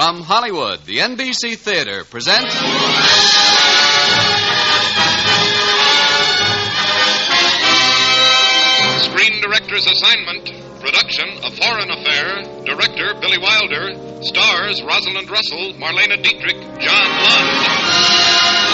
From Hollywood, the NBC Theater presents... Screen Director's Assignment. Production, A Foreign Affair. Director, Billy Wilder. Stars, Rosalind Russell, Marlena Dietrich, John Lund.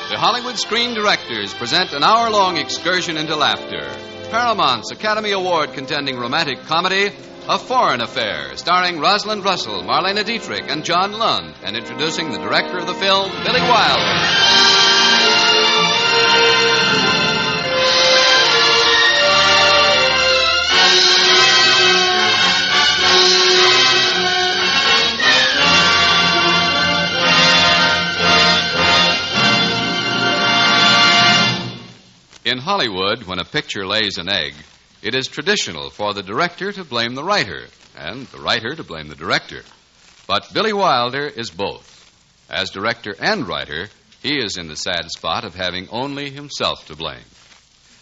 The Hollywood Screen Directors present an hour-long excursion into laughter. Paramount's Academy Award contending romantic comedy, A Foreign Affair, starring Rosalind Russell, Marlena Dietrich, and John Lund, and introducing the director of the film, Billy Wilder. In Hollywood, when a picture lays an egg, it is traditional for the director to blame the writer, and the writer to blame the director. But Billy Wilder is both. As director and writer, he is in the sad spot of having only himself to blame.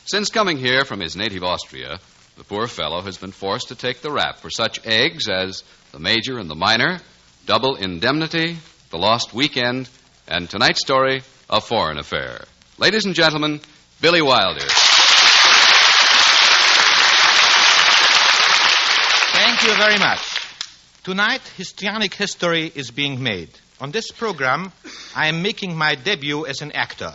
Since coming here from his native Austria, the poor fellow has been forced to take the rap for such eggs as The Major and the Minor, Double Indemnity, The Lost Weekend, and tonight's story, A Foreign Affair. Ladies and gentlemen, Billy Wilder. Thank you very much. Tonight, histrionic history is being made. On this program, I am making my debut as an actor.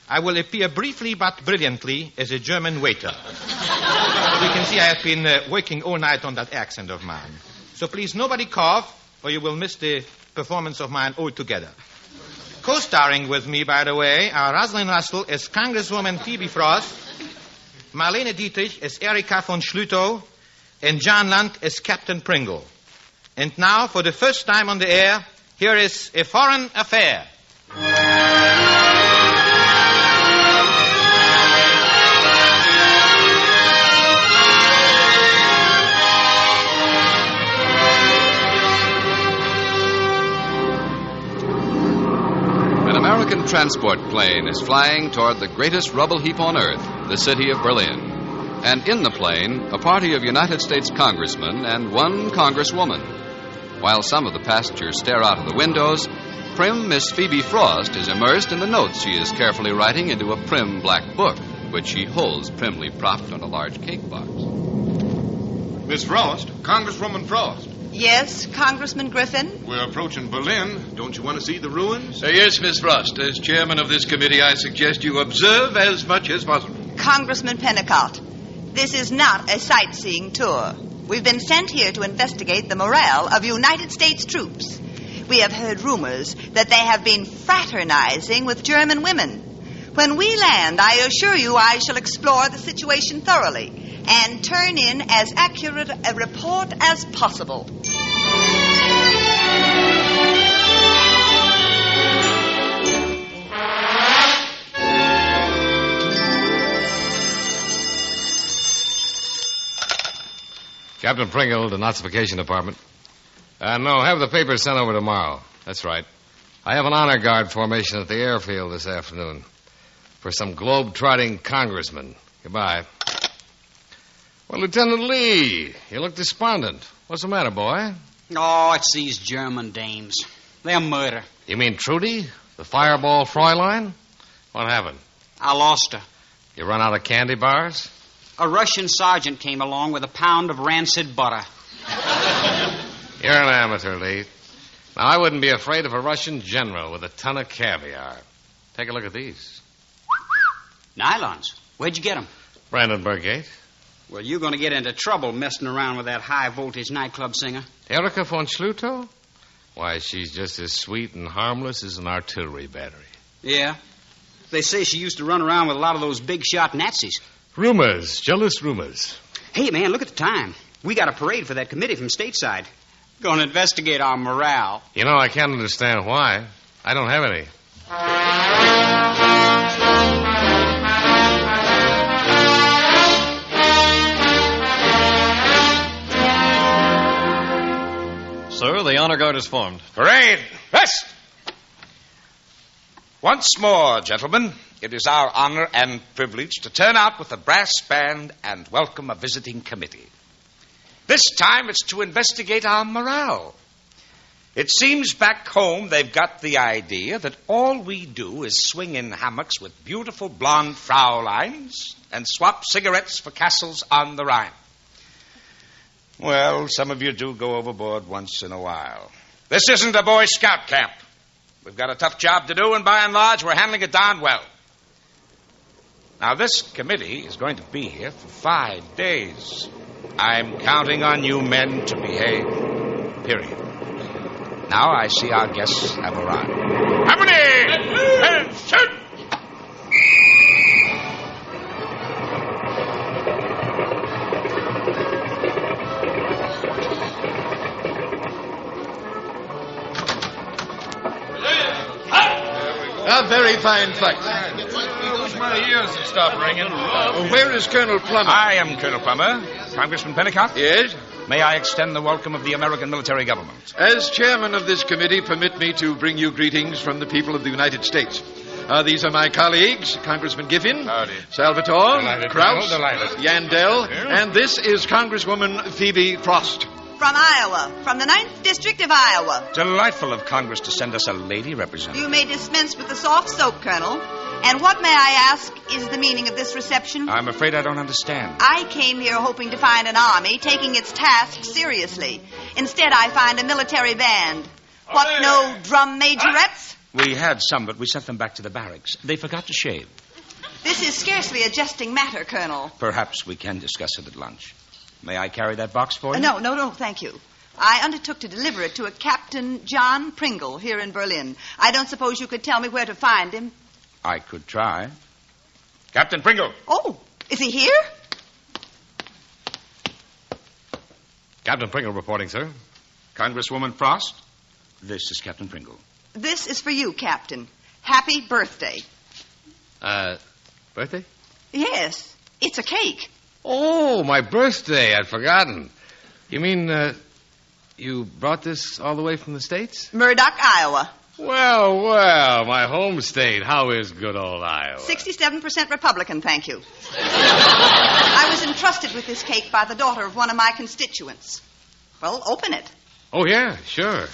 I will appear briefly but brilliantly as a German waiter. You can see I have been working all night on that accent of mine. So please, nobody cough, or you will miss the performance of mine altogether. Co-starring with me, by the way, are Rosalind Russell as Congresswoman Phoebe Frost, Marlene Dietrich as Erika von Schlütow, and John Lund as Captain Pringle. And now, for the first time on the air, here is A Foreign Affair. An American transport plane is flying toward the greatest rubble heap on earth, the city of Berlin. And in the plane, a party of United States congressmen and one congresswoman. While some of the passengers stare out of the windows, prim Miss Phoebe Frost is immersed in the notes she is carefully writing into a prim black book, which she holds primly propped on a large cake box. Miss Frost, Congresswoman Frost. Yes, Congressman Griffin? We're approaching Berlin. Don't you want to see the ruins? Yes, Miss Frost. As chairman of this committee, I suggest you observe as much as possible. Congressman Pennicott, this is not a sightseeing tour. We've been sent here to investigate the morale of United States troops. We have heard rumors that they have been fraternizing with German women. When we land, I assure you I shall explore the situation thoroughly and turn in as accurate a report as possible. Captain Pringle, the Notification Department. No, have the papers sent over tomorrow. That's right. I have an honor guard formation at the airfield this afternoon for some globe-trotting congressmen. Goodbye. Well, Lieutenant Lee, you look despondent. What's the matter, boy? Oh, it's these German dames. They're murder. You mean Trudy, the fireball Fräulein? What happened? I lost her. You run out of candy bars? A Russian sergeant came along with a pound of rancid butter. You're an amateur, Lee. Now, I wouldn't be afraid of a Russian general with a ton of caviar. Take a look at these. Nylons. Where'd you get them? Brandenburg Gate. Well, you're going to get into trouble messing around with that high-voltage nightclub singer. Erika von Schlütow? Why, she's just as sweet and harmless as an artillery battery. Yeah. They say she used to run around with a lot of those big-shot Nazis. Rumors, jealous rumors. Hey, man, look at the time. We got a parade for that committee from stateside. Going to investigate our morale. You know, I can't understand why. I don't have any. Sir, the honor guard is formed. Parade! Rest! Once more, gentlemen, it is our honor and privilege to turn out with a brass band and welcome a visiting committee. This time it's to investigate our morale. It seems back home they've got the idea that all we do is swing in hammocks with beautiful blonde Fraulines and swap cigarettes for castles on the Rhine. Well, some of you do go overboard once in a while. This isn't a Boy Scout camp. We've got a tough job to do, and by and large, we're handling it darn well. Now, this committee is going to be here for 5 days. I'm counting on you men to behave, period. Now I see our guests have arrived. Attention! A very fine fight. I wish my ears had stopped ringing. Where is Colonel Plummer? I am Colonel Plummer. Congressman Pennicott? Yes? May I extend the welcome of the American military government? As chairman of this committee, permit me to bring you greetings from the people of the United States. These are my colleagues, Congressman Giffin, Howdy. Salvatore, Delighted, Krauss, Colonel, delighted. Yandel, Yeah. and this is Congresswoman Phoebe Frost. From Iowa, from the 9th District of Iowa. Delightful of Congress to send us a lady representative. You may dispense with the soft soap, Colonel. And what, may I ask, is the meaning of this reception? I'm afraid I don't understand. I came here hoping to find an army taking its task seriously. Instead, I find a military band. What, no drum majorettes? We had some, but we sent them back to the barracks. They forgot to shave. This is scarcely a jesting matter, Colonel. Perhaps we can discuss it at lunch. May I carry that box for you? No, thank you. I undertook to deliver it to a Captain John Pringle here in Berlin. I don't suppose you could tell me where to find him? I could try. Captain Pringle. Oh, is he here? Captain Pringle reporting, sir. Congresswoman Frost. This is Captain Pringle. This is for you, Captain. Happy birthday. Birthday? Yes, it's a cake. Oh, my birthday. I'd forgotten. You mean, you brought this all the way from the States? Murdoch, Iowa. Well, my home state. How is good old Iowa? 67% Republican, thank you. I was entrusted with this cake by the daughter of one of my constituents. Well, open it. Oh, yeah, sure.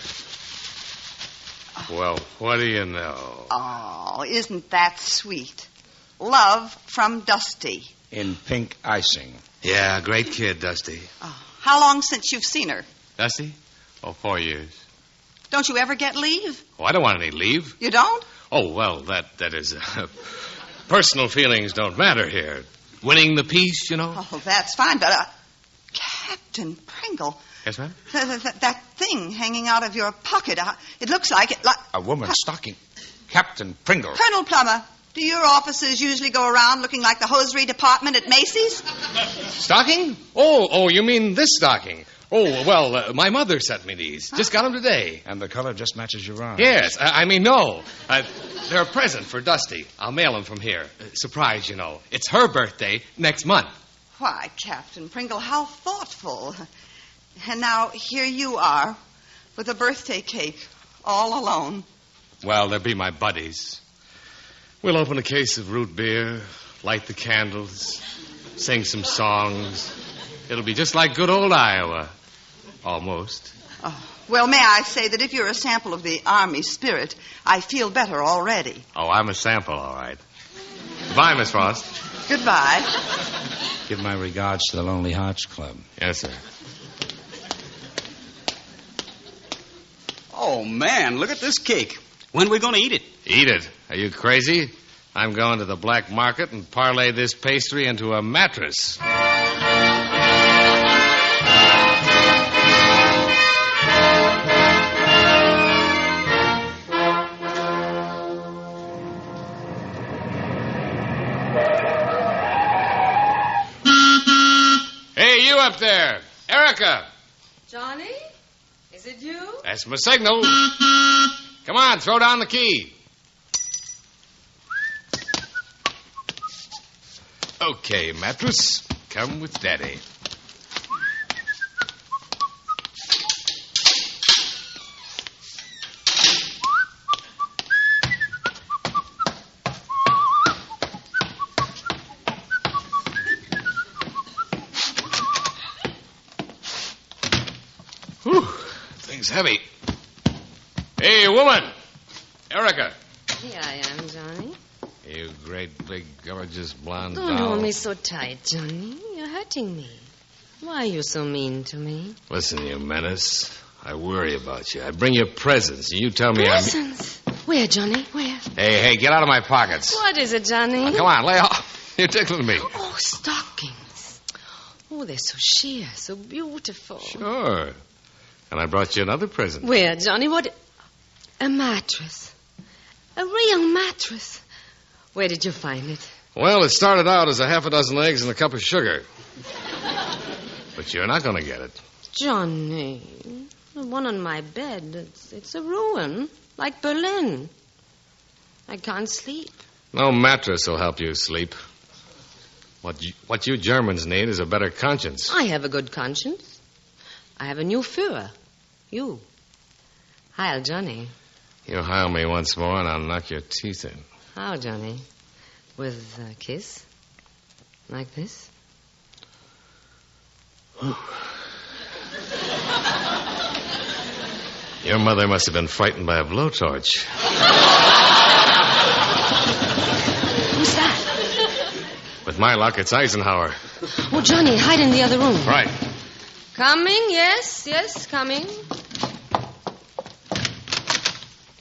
Well, what do you know? Oh, isn't that sweet? Love from Dusty. In pink icing. Yeah, great kid, Dusty. Oh, how long since you've seen her? Dusty? Oh, 4 years. Don't you ever get leave? Oh, I don't want any leave. You don't? Oh, well, that is... personal feelings don't matter here. Winning the peace, you know? Oh, that's fine, but... Captain Pringle... Yes, ma'am? That thing hanging out of your pocket, it looks like it... A woman's stocking. Captain Pringle. Colonel Plummer, do your officers usually go around looking like the hosiery department at Macy's? Stocking? Oh, you mean this stocking? Oh, well, my mother sent me these. Just got them today. And the color just matches your arm. Yes, I mean, no. They're a present for Dusty. I'll mail them from here. Surprise, you know. It's her birthday next month. Why, Captain Pringle, how thoughtful. And now here you are with a birthday cake all alone. Well, they'll be my buddies. We'll open a case of root beer, light the candles, sing some songs. It'll be just like good old Iowa. Almost. Oh, well, may I say that if you're a sample of the Army spirit, I feel better already. Oh, I'm a sample, all right. Goodbye, Miss Frost. Goodbye. Give my regards to the Lonely Hearts Club. Yes, sir. Oh, man, look at this cake. When are we going to eat it? Eat it. Are you crazy? I'm going to the black market and parlay this pastry into a mattress. Hey, you up there. Erica. Johnny? Is it you? That's my signal. Come on, throw down the key. Okay, mattress, come with Daddy. Whew, thing's heavy. Hey, woman! Erica! Here I am, Johnny. You great, big, gorgeous blonde Don't doll. hold me so tight, Johnny. You're hurting me. Why are you so mean to me? Listen, you menace. I worry about you. I bring you presents, and you tell me Presents? Where, Johnny? Where? Hey, get out of my pockets. What is it, Johnny? Come on, lay off. You're tickling me. Oh, stockings. Oh, they're so sheer, so beautiful. Sure. And I brought you another present. Where, Johnny? What? A mattress. A real mattress. Where did you find it? Well, it started out as a half a dozen eggs and a cup of sugar. But you're not going to get it. Johnny, the one on my bed, it's a ruin, like Berlin. I can't sleep. No mattress will help you sleep. What you Germans need is a better conscience. I have a good conscience. I have a new Führer. You. Heil, Johnny. You heil me once more and I'll knock your teeth in. How, Johnny? With a kiss? Like this? Your mother must have been frightened by a blowtorch. Who's that? With my luck, it's Eisenhower. Oh, Johnny, hide in the other room. Right. Coming, yes, coming.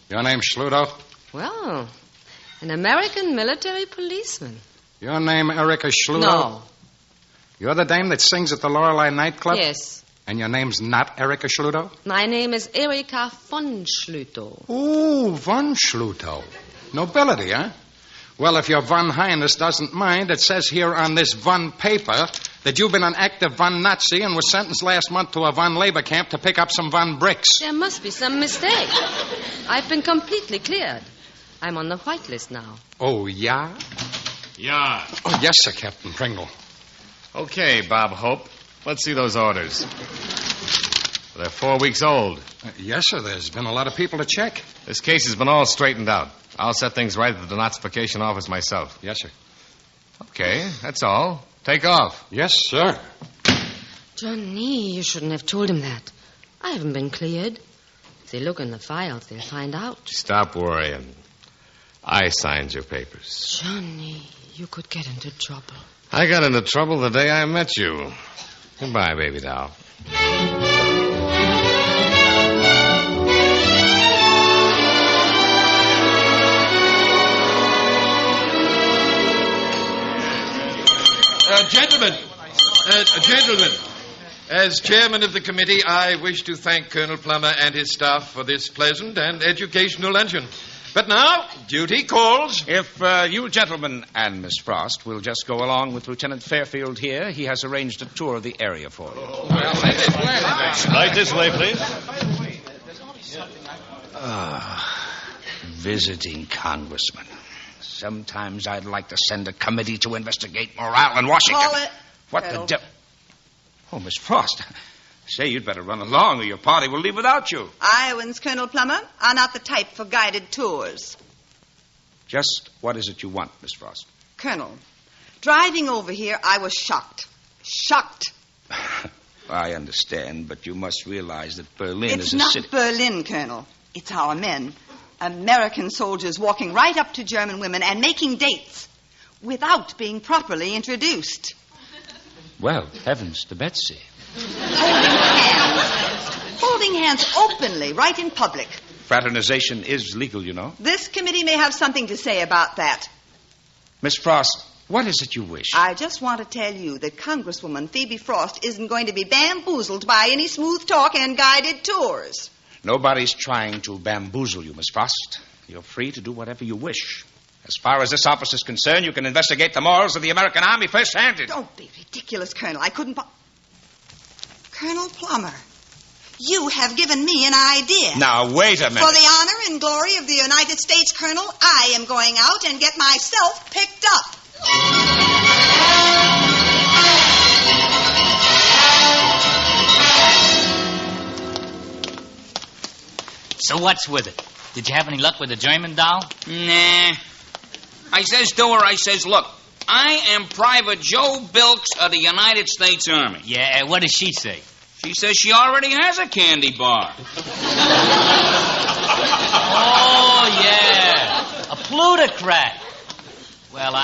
Your name's Schluto? Well, an American military policeman. Your name Erica Schluto? No. You're the dame that sings at the Lorelei nightclub? Yes. And your name's not Erica Schluto? My name is Erika von Schluto. Ooh, von Schluto. Nobility, huh? Well, if your Von Highness doesn't mind, it says here on this Von paper that you've been an active Von Nazi and was sentenced last month to a Von labor camp to pick up some Von bricks. There must be some mistake. I've been completely cleared. I'm on the white list now. Oh, yeah? Yeah. Oh, yes, sir, Captain Pringle. Okay, Bob Hope. Let's see those orders. They're 4 weeks old. Yes, sir, there's been a lot of people to check. This case has been all straightened out. I'll set things right at the denazification office myself. Yes, sir. Okay, that's all. Take off. Yes, sir. Johnny, you shouldn't have told him that. I haven't been cleared. If they look in the files, they'll find out. Stop worrying. I signed your papers. Johnny, you could get into trouble. I got into trouble the day I met you. Goodbye, baby doll. Gentlemen, as chairman of the committee, I wish to thank Colonel Plummer and his staff for this pleasant and educational luncheon. But now, duty calls. If you gentlemen and Miss Frost will just go along with Lieutenant Fairfield here, he has arranged a tour of the area for you. Right this way, please. Visiting congressman. Sometimes I'd like to send a committee to investigate morale in Washington. Call it. What the devil? Oh, Miss Frost. Say, you'd better run along or your party will leave without you. Iowans, Colonel Plummer, are not the type for guided tours. Just what is it you want, Miss Frost? Colonel, driving over here, I was shocked. Shocked. I understand, but you must realize that Berlin It's is a not city. Berlin, Colonel. It's our men. American soldiers walking right up to German women and making dates without being properly introduced. Well, heavens to Betsy. Holding hands openly, right in public. Fraternization is legal, you know. This committee may have something to say about that. Miss Frost, what is it you wish? I just want to tell you that Congresswoman Phoebe Frost isn't going to be bamboozled by any smooth talk and guided tours. Nobody's trying to bamboozle you, Miss Frost. You're free to do whatever you wish. As far as this office is concerned, you can investigate the morals of the American Army first-handed. Don't be ridiculous, Colonel. I couldn't... Colonel Plummer, you have given me an idea. Now, wait a minute. For the honor and glory of the United States, Colonel, I am going out and get myself picked up. So what's with it? Did you have any luck with the German doll? Nah. I says to her, look, I am Private Joe Bilks of the United States Army. Yeah, what does she say? She says she already has a candy bar. Oh, yeah. A plutocrat. Well,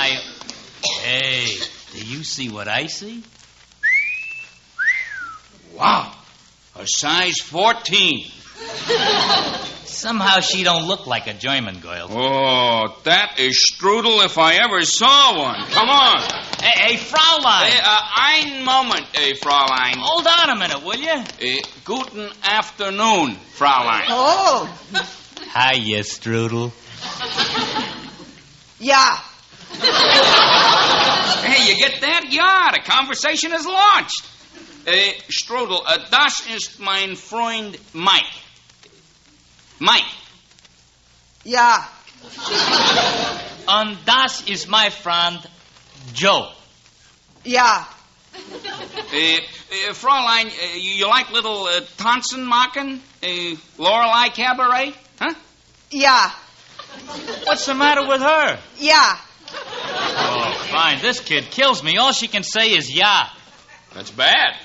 Hey, do you see what I see? Wow. A size 14. Somehow she don't look like a German girl. Oh, that is strudel if I ever saw one. Come on. Hey, Fraulein. Ein Moment, Fraulein. Hold on a minute, will you? Guten afternoon, Fraulein. Oh. Hiya, Strudel. Yeah. Hey, you get that? Yeah, the conversation is launched. Strudel, das ist mein Freund Mike. Mike. Yeah. Und das ist my friend Joe. Yeah. Fraulein, you like little Tonsenmachen? Lorelei Cabaret? Huh? Yeah. What's the matter with her? Yeah. Oh, fine. This kid kills me. All she can say is yeah. That's bad.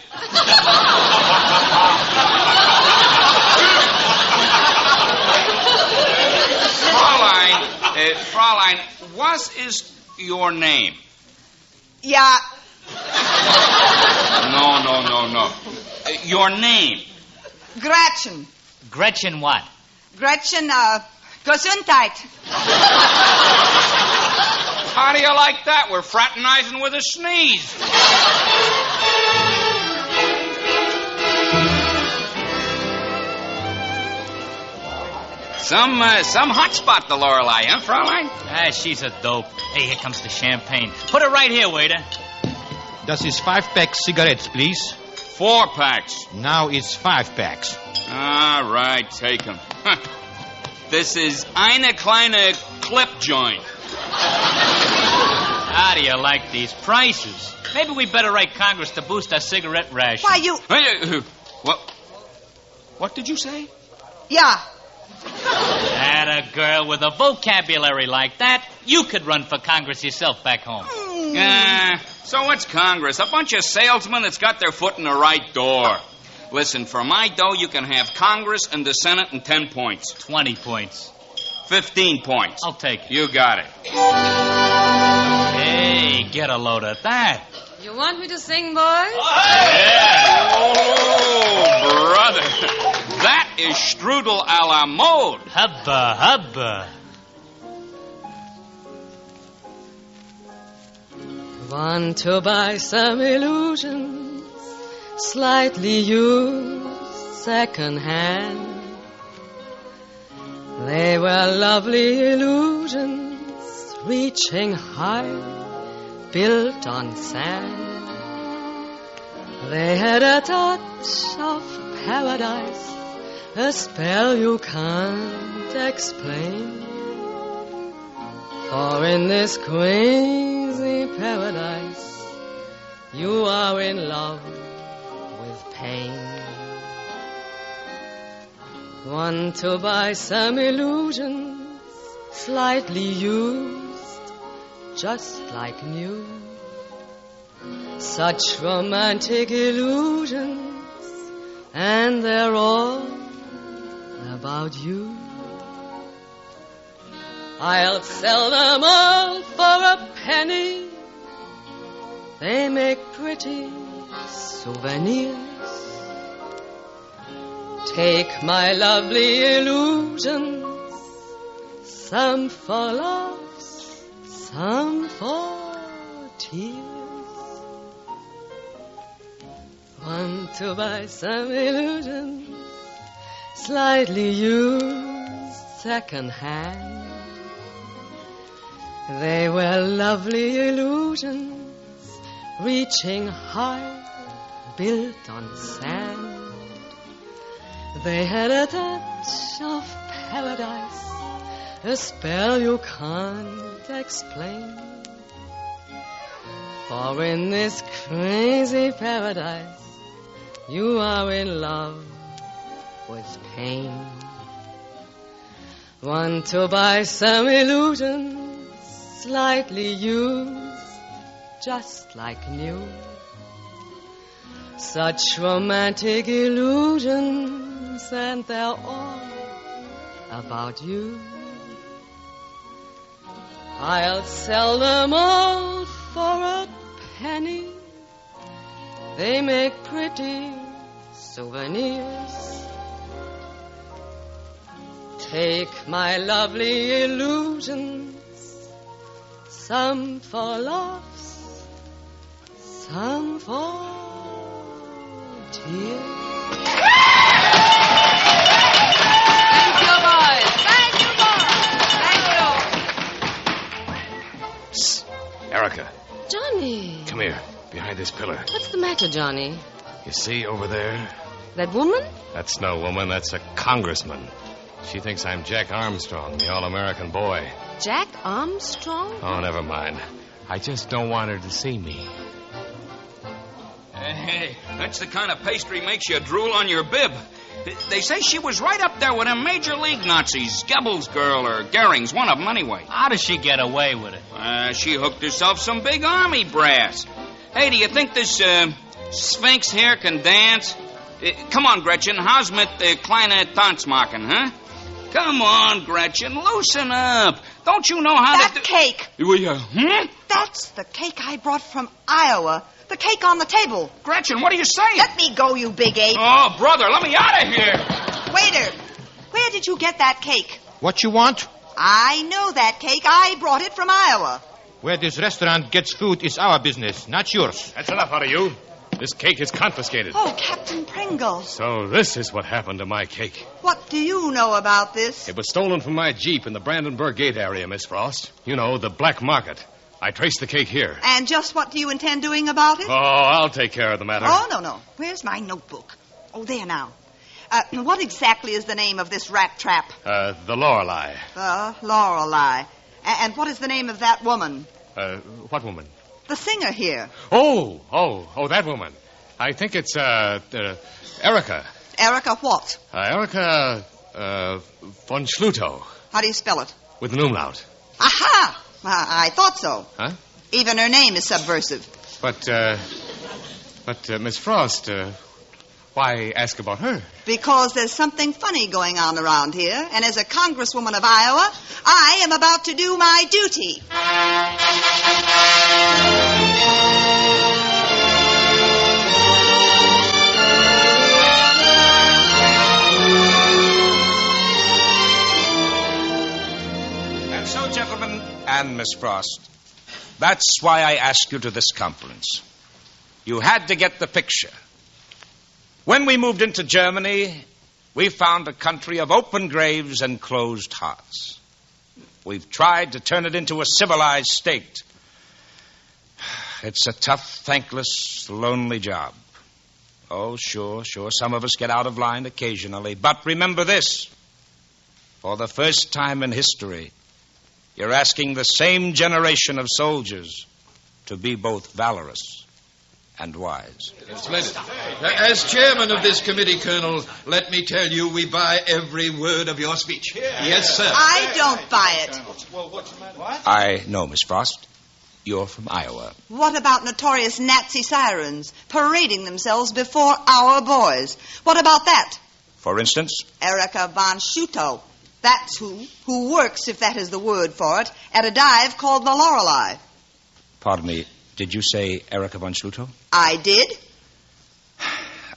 Fraulein, what is your name? Yeah. No. Your name? Gretchen. Gretchen what? Gretchen, Gesundheit. How do you like that? We're fraternizing with a sneeze. Some hot spot, the Lorelei, huh, Fraulein? Ah, she's a dope. Hey, here comes the champagne. Put it right here, waiter. Das ist 5-pack cigarettes, please. 4 packs. Now it's 5 packs. All right, take them. This is eine kleine clip joint. How do you like these prices? Maybe we better write Congress to boost our cigarette ration. Why, you... What did you say? Yeah. That a girl with a vocabulary like that, you could run for Congress yourself back home. So what's Congress? A bunch of salesmen that's got their foot in the right door. Listen, for my dough, you can have Congress and the Senate in 10 points. 20 points. 15 points. I'll take it. You got it. Hey, get a load of that. You want me to sing, boys? Yeah. Oh, brother. That is strudel a la mode. Hubba, hubba. Want to buy some illusions, slightly used, second-hand. They were lovely illusions, reaching high, built on sand. They had a touch of paradise, a spell you can't explain. For in this crazy paradise, you are in love with pain. Want to buy some illusions, slightly used, just like new. Such romantic illusions, and they're all about you. I'll sell them all for a penny. They make pretty souvenirs. Take my lovely illusions, some for laughs, some for tears. Want to buy some illusions, slightly used, second-hand. They were lovely illusions, reaching high, built on sand. They had a touch of paradise, a spell you can't explain. For in this crazy paradise, you are in love with pain. Want to buy some illusions, slightly used, just like new. Such romantic illusions, and they're all about you. I'll sell them all for a penny. They make pretty souvenirs. Take my lovely illusions, some for laughs, some for tears. Thank you, boys. Thank you, boys. Thank you. Psst. Erica, Johnny. come here. Behind this pillar. What's the matter, Johnny? You see over there? That woman? That's no woman. That's a congressman. She thinks I'm Jack Armstrong, the all-American boy. Jack Armstrong? Oh, never mind. I just don't want her to see me. Hey, that's the kind of pastry makes you drool on your bib. They say she was right up there with them Major League Nazis. Goebbels' girl or Goering's, one of them anyway. How does she get away with it? She hooked herself some big army brass. Hey, do you think this Sphinx here can dance? Come on, Gretchen. How's mit kleine Tanzmachen, huh? Come on, Gretchen. Loosen up. Don't you know how that to... cake. That's the cake I brought from Iowa. The cake on the table. Gretchen, what are you saying? Let me go, you big ape. Oh, brother, let me out of here. Waiter, where did you get that cake? What you want? I know that cake. I brought it from Iowa. Where this restaurant gets food is our business, not yours. That's enough out of you. This cake is confiscated. Oh, Captain Pringle. So this is what happened to my cake. What do you know about this? It was stolen from my Jeep in the Brandenburg Gate area, Miss Frost. You know, the black market. I traced the cake here. And just what do you intend doing about it? Oh, I'll take care of the matter. Oh, no. Where's my notebook? Oh, there now. What exactly is the name of this rat trap? The Lorelei. Lorelei. And what is the name of that woman? What woman? The singer here. Oh, that woman. I think it's, Erica. Erica what? Erica, von Schlutow. How do you spell it? With an umlaut. Aha! I thought so. Huh? Even her name is subversive. But, Miss Frost, why ask about her? Because there's something funny going on around here, and as a congresswoman of Iowa, I am about to do my duty. And so, gentlemen and Miss Frost, that's why I asked you to this conference. You had to get the picture. When we moved into Germany, we found a country of open graves and closed hearts. We've tried to turn it into a civilized state. It's a tough, thankless, lonely job. Oh, sure, some of us get out of line occasionally. But remember this. For the first time in history, you're asking the same generation of soldiers to be both valorous and wise. Splendid. As chairman of this committee, Colonel, let me tell you we buy every word of your speech. Yes, sir. I don't buy it. I know, Miss Frost. You're from Iowa. What about notorious Nazi sirens parading themselves before our boys? What about that? For instance? Erica von Schutow. That's who works, if that is the word for it, at a dive called the Lorelei. Pardon me, did you say Erica von Schlutow? I did.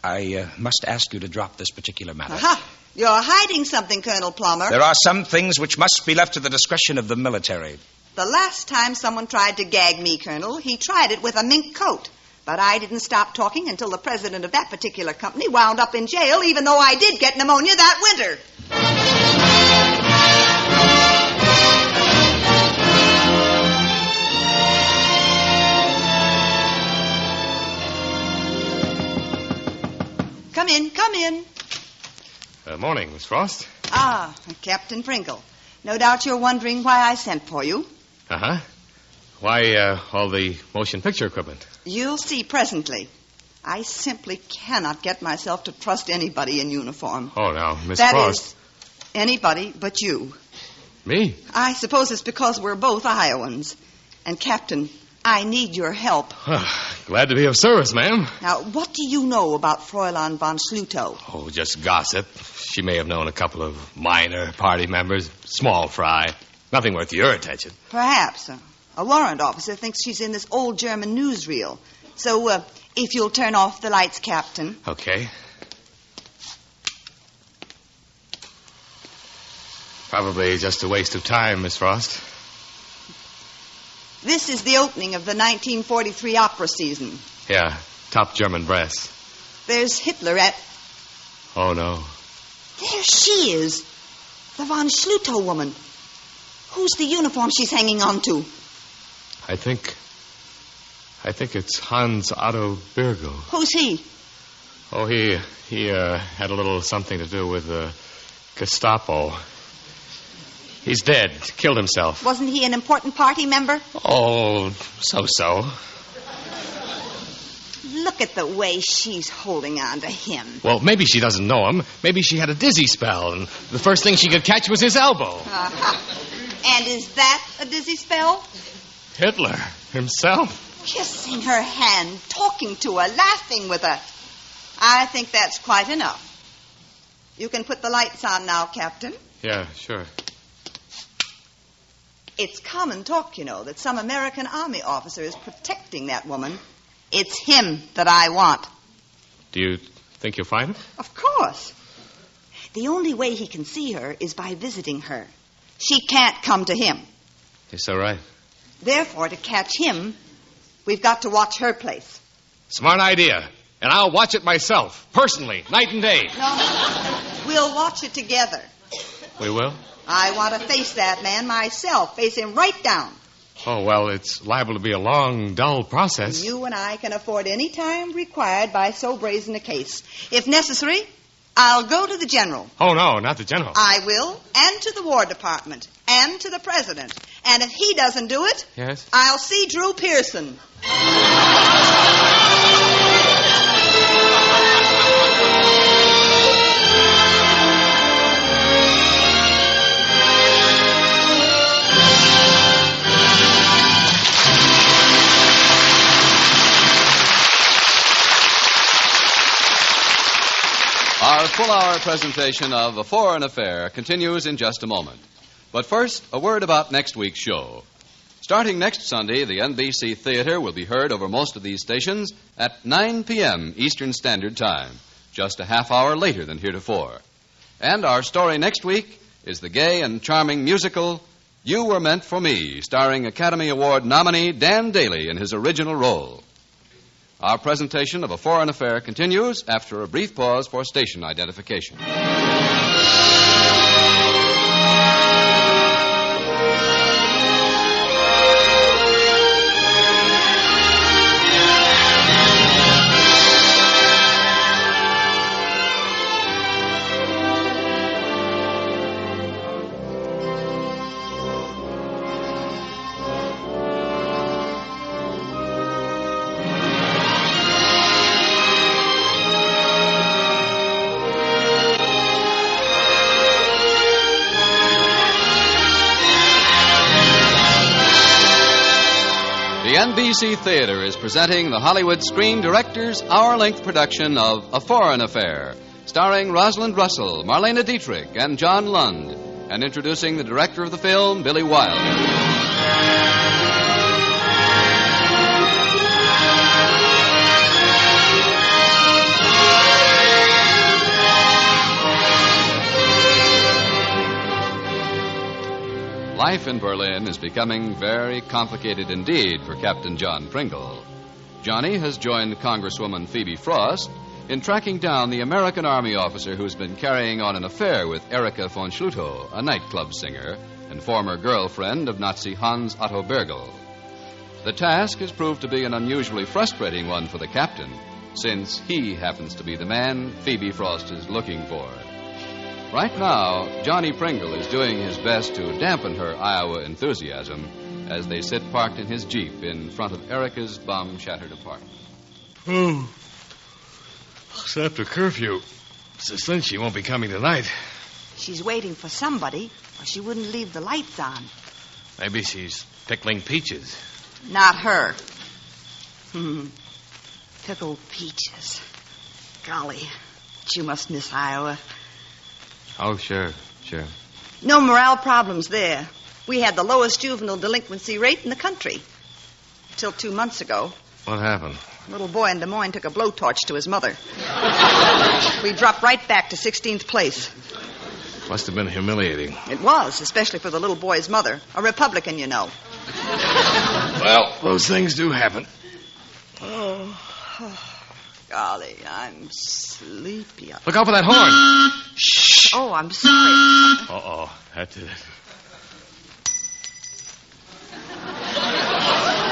I must ask you to drop this particular matter. Aha! You're hiding something, Colonel Plummer. There are some things which must be left to the discretion of the military. The last time someone tried to gag me, Colonel, he tried it with a mink coat. But I didn't stop talking until the president of that particular company wound up in jail, even though I did get pneumonia that winter. Come in. Morning, Miss Frost. Ah, Captain Pringle. No doubt you're wondering why I sent for you. Uh-huh. Why, all the motion picture equipment? You'll see presently. I simply cannot get myself to trust anybody in uniform. Oh, now, Miss That Frost. is, anybody but you. Me? I suppose it's because we're both Iowans. And, Captain, I need your help. Glad to be of service, ma'am. Now, what do you know about Fräulein von Schlutow? Oh, just gossip. She may have known a couple of minor party members. Small fry. Nothing worth your attention. Perhaps. A warrant officer thinks she's in this old German newsreel. So, if you'll turn off the lights, Captain. Okay. Probably just a waste of time, Miss Frost. This is the opening of the 1943 opera season. Yeah, top German brass. There's Hitler at... Oh, no. There she is. The von Schlutow woman. Who's the uniform she's hanging on to? I think it's Hans Otto Birgel. Who's he? Oh, he had a little something to do with the Gestapo. He's dead. Killed himself. Wasn't he an important party member? Oh, so-so. Look at the way she's holding on to him. Well, maybe she doesn't know him. Maybe she had a dizzy spell, and the first thing she could catch was his elbow. And is that a dizzy spell? Hitler himself. Kissing her hand, talking to her, laughing with her. I think that's quite enough. You can put the lights on now, Captain. Yeah, sure. It's common talk, you know, that some American Army officer is protecting that woman. It's him that I want. Do you think you'll find him? Of course. The only way he can see her is by visiting her. She can't come to him. You're so right. Therefore, to catch him, we've got to watch her place. Smart idea. And I'll watch it myself, personally, night and day. No, we'll watch it together. We will? I want to face that man myself, face him right down. Oh, well, it's liable to be a long, dull process. You and I can afford any time required by so brazen a case. If necessary, I'll go to the general. Oh, no, not the general. I will, and to the War Department, and to the president. And if he doesn't do it, yes, I'll see Drew Pearson. Our full-hour presentation of A Foreign Affair continues in just a moment. But first, a word about next week's show. Starting next Sunday, the NBC Theater will be heard over most of these stations at 9 p.m. Eastern Standard Time, just a half hour later than heretofore. And our story next week is the gay and charming musical You Were Meant for Me, starring Academy Award nominee Dan Daly in his original role. Our presentation of A Foreign Affair continues after a brief pause for station identification. The NBC Theater is presenting the Hollywood Screen Directors' hour-length production of A Foreign Affair, starring Rosalind Russell, Marlene Dietrich, and John Lund, and introducing the director of the film, Billy Wilder. Life in Berlin is becoming very complicated indeed for Captain John Pringle. Johnny has joined Congresswoman Phoebe Frost in tracking down the American Army officer who's been carrying on an affair with Erika von Schlutow, a nightclub singer and former girlfriend of Nazi Hans Otto Birgel. The task has proved to be an unusually frustrating one for the captain, since he happens to be the man Phoebe Frost is looking for. Right now, Johnny Pringle is doing his best to dampen her Iowa enthusiasm as they sit parked in his Jeep in front of Erika's bomb-shattered apartment. Oh, it's after curfew. It's a cinch she won't be coming tonight. She's waiting for somebody, or she wouldn't leave the lights on. Maybe she's tickling peaches. Not her. Pickled peaches. Golly, you must miss Iowa. Oh, sure. No morale problems there. We had the lowest juvenile delinquency rate in the country. Till 2 months ago. What happened? A little boy in Des Moines took a blowtorch to his mother. We dropped right back to 16th place. Must have been humiliating. It was, especially for the little boy's mother. A Republican, you know. Well, those things do happen. Oh, golly, I'm sleepy. Look out for that horn. Shh. Oh, I'm sorry. Uh-oh, that's it.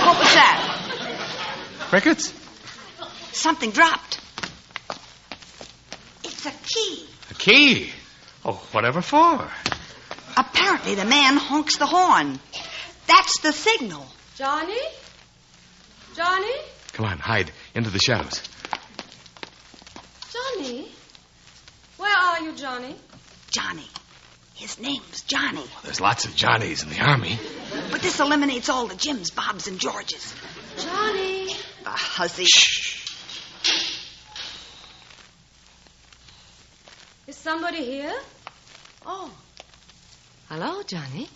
What was that? Crickets? Something dropped. It's a key. A key? Oh, whatever for? Apparently the man honks the horn. That's the signal. Johnny? Johnny? Come on, hide into the shadows. Johnny? Where are you, Johnny? Johnny. His name's Johnny. There's lots of Johnnies in the Army. But this eliminates all the Jims, Bobs, and Georges. Johnny. A hussy. Shh. Is somebody here? Oh. Hello, Johnny.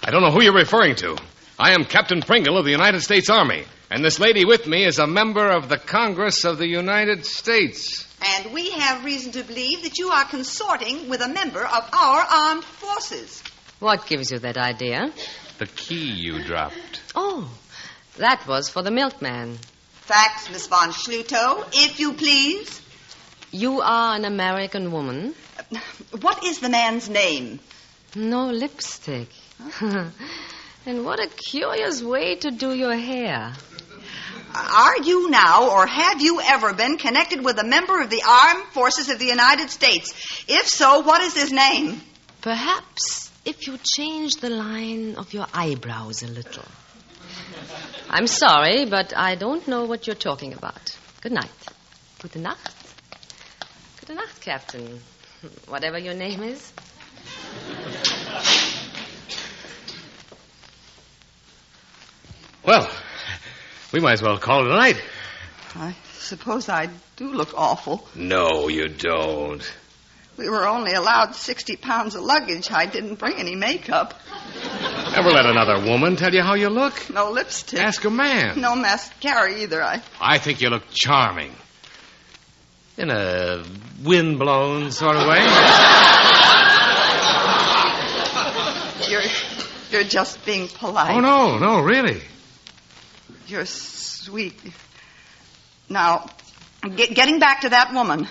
I don't know who you're referring to. I am Captain Pringle of the United States Army, and this lady with me is a member of the Congress of the United States. And we have reason to believe that you are consorting with a member of our armed forces. What gives you that idea? The key you dropped. Oh, that was for the milkman. Facts, Miss von Schluto, if you please. You are an American woman? What is the man's name? No lipstick. And what a curious way to do your hair. Are you now, or have you ever been connected with a member of the armed forces of the United States? If so, what is his name? Perhaps if you change the line of your eyebrows a little. I'm sorry, but I don't know what you're talking about. Good night. Gute Nacht. Gute Nacht, Captain. Whatever your name is. Well, we might as well call it a night. I suppose I do look awful. No, you don't. We were only allowed 60 pounds of luggage. I didn't bring any makeup. Never let another woman tell you how you look. No lipstick. Ask a man. No mascara either. I think you look charming. In a wind-blown sort of way. You're just being polite. Oh, no, really. You're sweet. Now, getting back to that woman,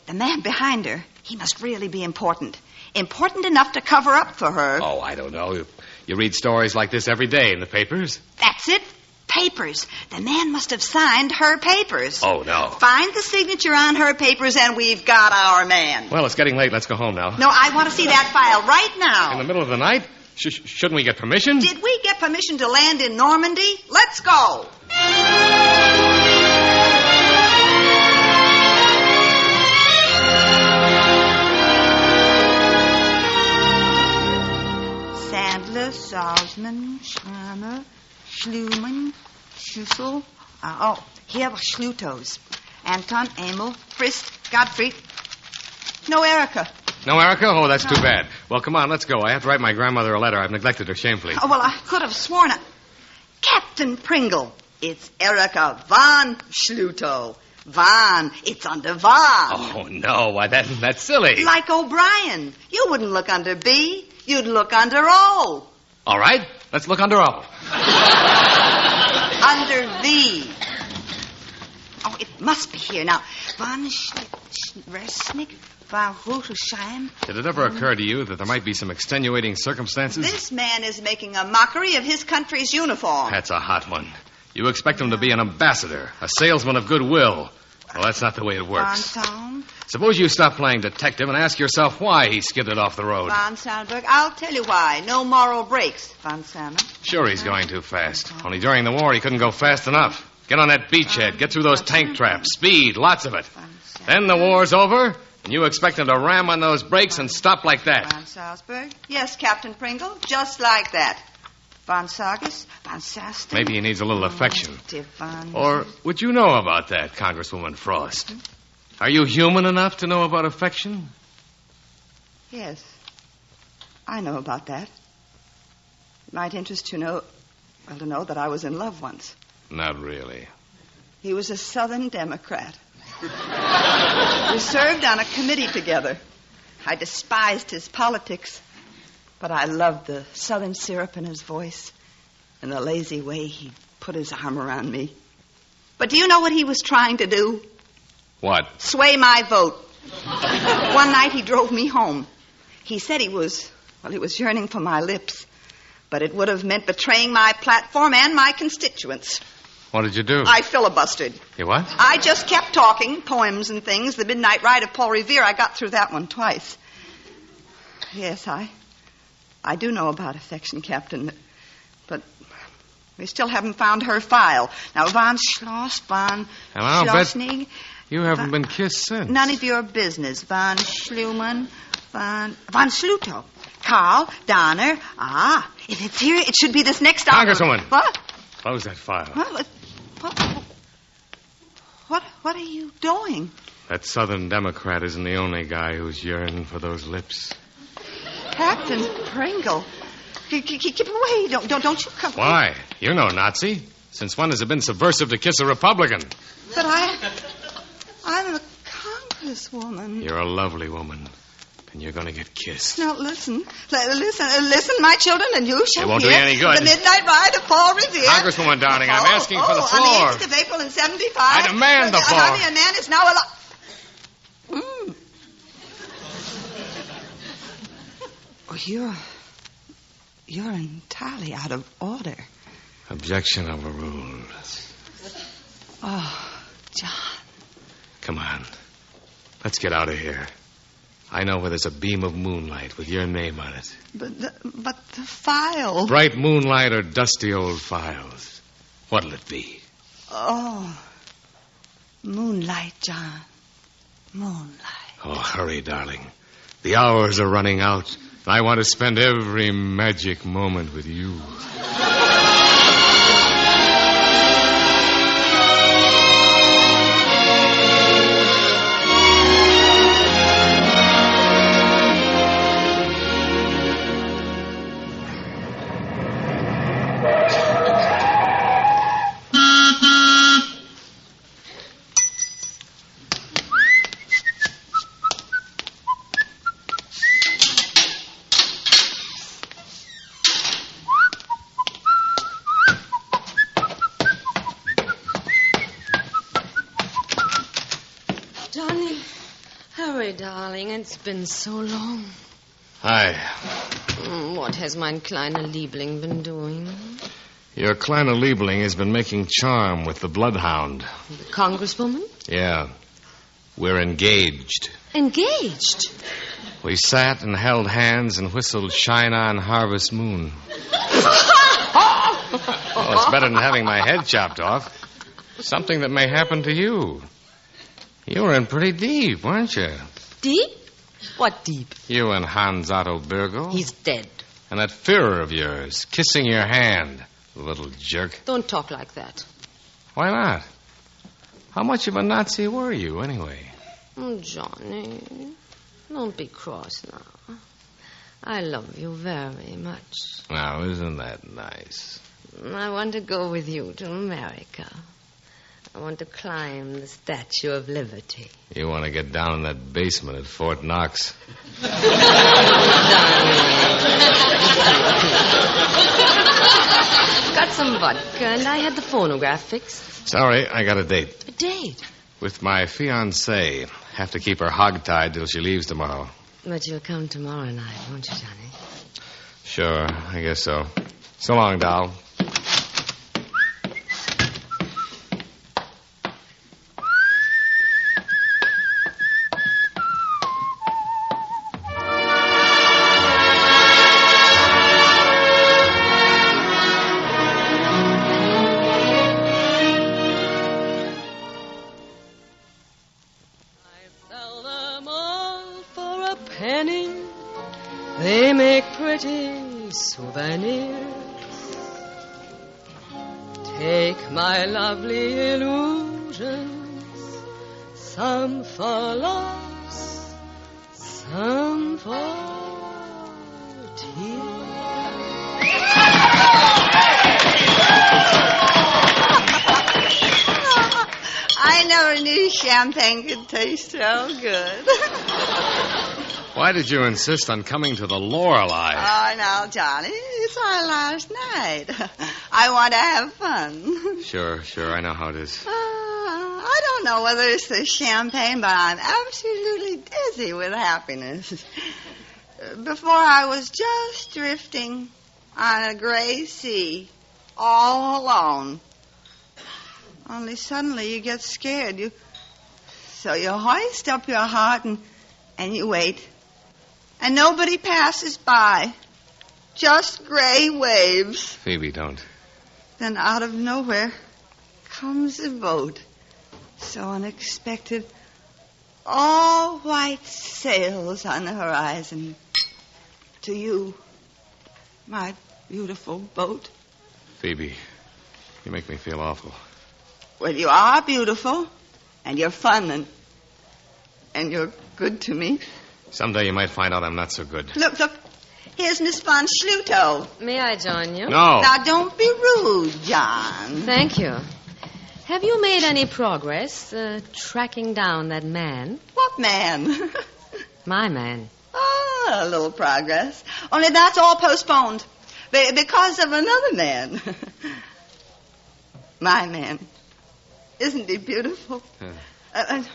the man behind her, he must really be important. Important enough to cover up for her. Oh, I don't know. You read stories like this every day in the papers. That's it. Papers. The man must have signed her papers. Oh, no. Find the signature on her papers and we've got our man. Well, it's getting late. Let's go home now. No, I want to see that file right now. In the middle of the night? Shouldn't we get permission? Did we get permission to land in Normandy? Let's go. Sandler, Salzman, Schrammer, Schlumann, Schussel. Here were Schlutos. Anton, Emil, Frist, Gottfried. No Erica. No, Erica? Oh, that's too bad. Well, come on, let's go. I have to write my grandmother a letter. I've neglected her shamefully. Oh, well, I could have sworn Captain Pringle. It's Erica von Schluto. Von. It's under von. Oh, no. Why, that's silly. Like O'Brien. You wouldn't look under B. You'd look under O. All right. Let's look under O. Under V. Oh, it must be here. Now, von Resnick, von Rotelsheim. Did it ever occur to you that there might be some extenuating circumstances? This man is making a mockery of his country's uniform. That's a hot one. You expect him to be an ambassador, a salesman of goodwill. Well, that's not the way it works. Von Suppose you stop playing detective and ask yourself why he skidded off the road. Von Sandberg, I'll tell you why. No moral breaks, Von Salmon. Sure, he's going too fast. Only during the war he couldn't go fast enough. Get on that beachhead. Get through those tank traps. Speed, lots of it. Then the war's over, and you expect him to ram on those brakes and stop like that. Von Salzburg? Yes, Captain Pringle, just like that. Von Sargis, Von Saston. Maybe he needs a little affection. Devon. Or would you know about that, Congresswoman Frost? Are you human enough to know about affection? Yes. I know about that. It might interest you to know that I was in love once. Not really. He was a Southern Democrat. We served on a committee together. I despised his politics, but I loved the Southern syrup in his voice and the lazy way he put his arm around me. But do you know what he was trying to do? What? Sway my vote. One night he drove me home. He said he was yearning for my lips, but it would have meant betraying my platform and my constituents. What did you do? I filibustered. You what? I just kept talking, poems and things. The Midnight Ride of Paul Revere, I got through that one twice. Yes, I do know about affection, Captain, but we still haven't found her file. Now, von Schloss, von And I'll bet Schlossnig... you haven't been kissed since. None of your business. Von Schlumann, von Schluto, Carl, Donner. Ah, if it's here, it should be this next hour. Congresswoman. What? Close that file. What are you doing? That Southern Democrat isn't the only guy who's yearning for those lips. Captain Pringle. Keep away. Don't you come. Why? You're no Nazi. Since when has it been subversive to kiss a Republican? But I'm a congresswoman. You're a lovely woman. And you're going to get kissed. Now, listen, my children, and you shall It won't hear do you any good. The Midnight Ride of Paul Revere. Congresswoman, darling, I'm asking for the floor. On the 8th of April in 75. I demand the floor. A man is now alive. Oh, you're entirely out of order. Objection overruled. Oh, John. Come on. Let's get out of here. I know where there's a beam of moonlight with your name on it. But the file. Bright moonlight or dusty old files? What'll it be? Oh, moonlight, John. Moonlight. Oh, hurry, darling. The hours are running out. And I want to spend every magic moment with you. Darling, it's been so long. Hi. What has mein kleiner Liebling been doing? Your kleiner Liebling has been making charm with the bloodhound. The congresswoman? Yeah. We're engaged. Engaged? We sat and held hands and whistled Shine On Harvest Moon. Well, it's better than having my head chopped off. Something that may happen to you. You were in pretty deep, weren't you? Deep? What deep? You and Hans Otto Birgel. He's dead. And that Führer of yours, kissing your hand, little jerk. Don't talk like that. Why not? How much of a Nazi were you, anyway? Oh, Johnny, don't be cross now. I love you very much. Now, isn't that nice? I want to go with you to America. I want to climb the Statue of Liberty. You want to get down in that basement at Fort Knox. Got some vodka, and I had the phonograph fixed. Sorry, I got a date. A date? With my fiancée. Have to keep her hogtied till she leaves tomorrow. But you'll come tomorrow night, won't you, Johnny? Sure, I guess so. So long, doll. They make pretty souvenirs. Take my lovely illusions, some for loss, some for tears. I never knew champagne could taste so good. Why did you insist on coming to the Lorelei? Oh, now, Johnny, it's our last night. I want to have fun. Sure, I know how it is. I don't know whether it's the champagne, but I'm absolutely dizzy with happiness. Before I was just drifting on a gray sea, all alone. Only suddenly you get scared. So you hoist up your heart and you wait. And nobody passes by. Just gray waves. Phoebe, don't. Then out of nowhere comes a boat. So unexpected. All white sails on the horizon. To you, my beautiful boat. Phoebe, you make me feel awful. Well, you are beautiful, and you're fun, and you're good to me. Someday you might find out I'm not so good. Look, here's Miss von Schluto. May I join you? No. Now, don't be rude, John. Thank you. Have you made any progress tracking down that man? What man? My man. Oh, a little progress. Only that's all postponed because of another man. My man. Isn't he beautiful?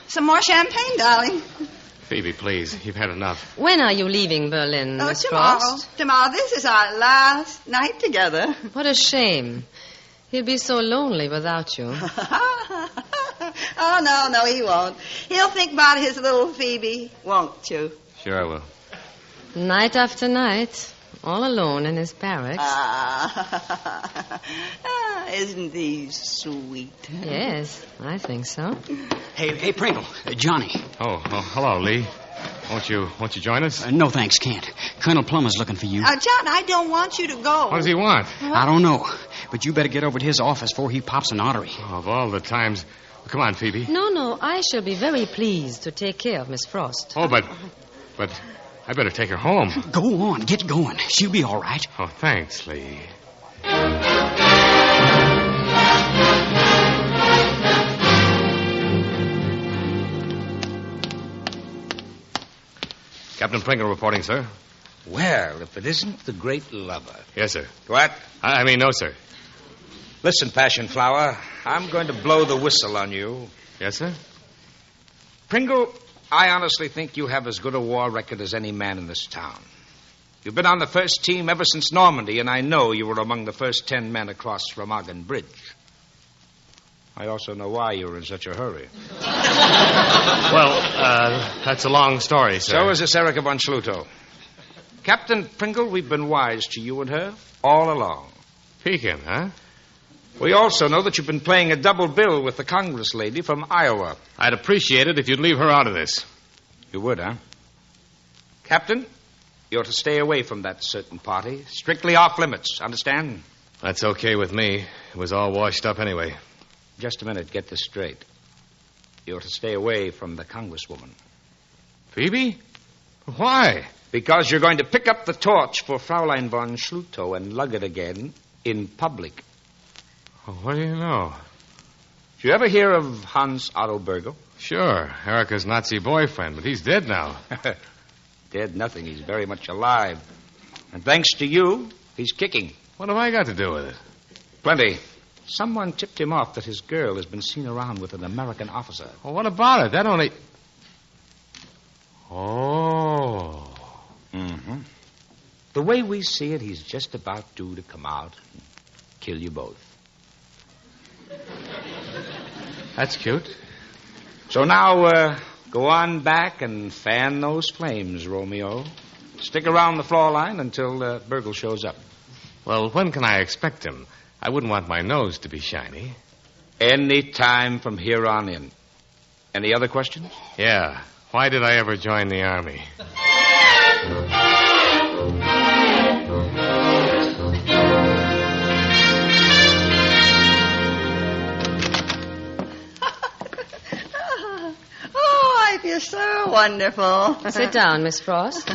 Some more champagne, darling. Phoebe, please. You've had enough. When are you leaving Berlin, Miss tomorrow. Frost? Tomorrow. This is our last night together. What a shame. He'll be so lonely without you. Oh, no, he won't. He'll think about his little Phoebe, won't you? Sure I will. Night after night, all alone in his barracks. Isn't he sweet? Yes, I think so. Hey, Pringle, Johnny. Oh, hello, Lee. Won't you join us? No, thanks, can't. Colonel Plummer's looking for you. John, I don't want you to go. What does he want? I don't know, but you better get over to his office before he pops an artery. Oh, of all the times... Come on, Phoebe. No, I shall be very pleased to take care of Miss Frost. Oh, but I better take her home. Go on, get going. She'll be all right. Oh, thanks, Lee. Captain Pringle reporting, sir. Well, if it isn't the great lover. Yes, sir. What? I mean, no, sir. Listen, Passion Flower, I'm going to blow the whistle on you. Yes, sir? Pringle, I honestly think you have as good a war record as any man in this town. You've been on the first team ever since Normandy, and I know you were among the first 10 men across Remagen Bridge. I also know why you were in such a hurry. Well, that's a long story, sir. So is this Erica von Schluto. Captain Pringle, we've been wise to you and her all along. Pekin, huh? We also know that you've been playing a double bill with the Congress lady from Iowa. I'd appreciate it if you'd leave her out of this. You would, huh? Captain, you're to stay away from that certain party. Strictly off limits, understand? That's okay with me. It was all washed up anyway. Just a minute, get this straight. You're to stay away from the Congresswoman. Phoebe? Why? Because you're going to pick up the torch for Fraulein von Schluto and lug it again in public. Oh, what do you know? Did you ever hear of Hans Otto Bergel? Sure. Erica's Nazi boyfriend, but he's dead now. Dead nothing. He's very much alive. And thanks to you, he's kicking. What have I got to do with it? Plenty. Someone tipped him off that his girl has been seen around with an American officer. Well, what about it? That only... Oh. Mm-hmm. The way we see it, he's just about due to come out and kill you both. That's cute. So now, go on back and fan those flames, Romeo. Stick around the floor line until Bergel shows up. Well, when can I expect him? I wouldn't want my nose to be shiny. Any time from here on in. Any other questions? Yeah. Why did I ever join the Army? you're so wonderful. Sit down, Miss Frost.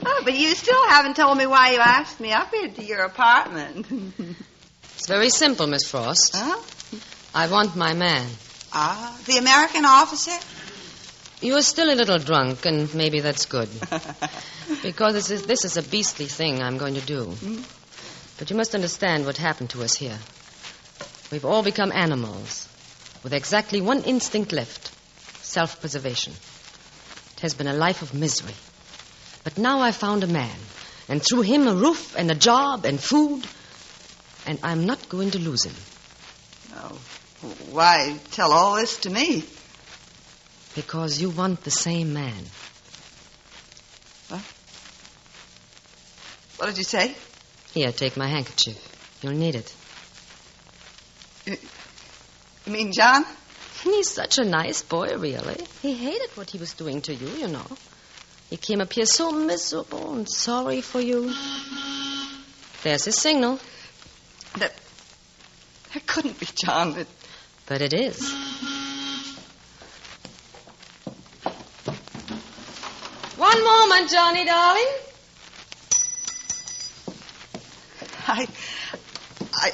Oh, but you still haven't told me why you asked me up here to your apartment. It's very simple, Miss Frost. Huh? I want my man. Ah, the American officer? You're still a little drunk, and maybe that's good. Because this is a beastly thing I'm going to do. But you must understand what happened to us here. We've all become animals, with exactly one instinct left: self-preservation. It has been a life of misery. But now I found a man, and through him a roof and a job and food, and I'm not going to lose him. Oh, why tell all this to me? Because you want the same man. What? What did you say? Here, take my handkerchief. You'll need it. You mean John? He's such a nice boy, really. He hated what he was doing to you, you know. He came up here so miserable and sorry for you. There's his signal. That couldn't be John. But it is. One moment, Johnny, darling.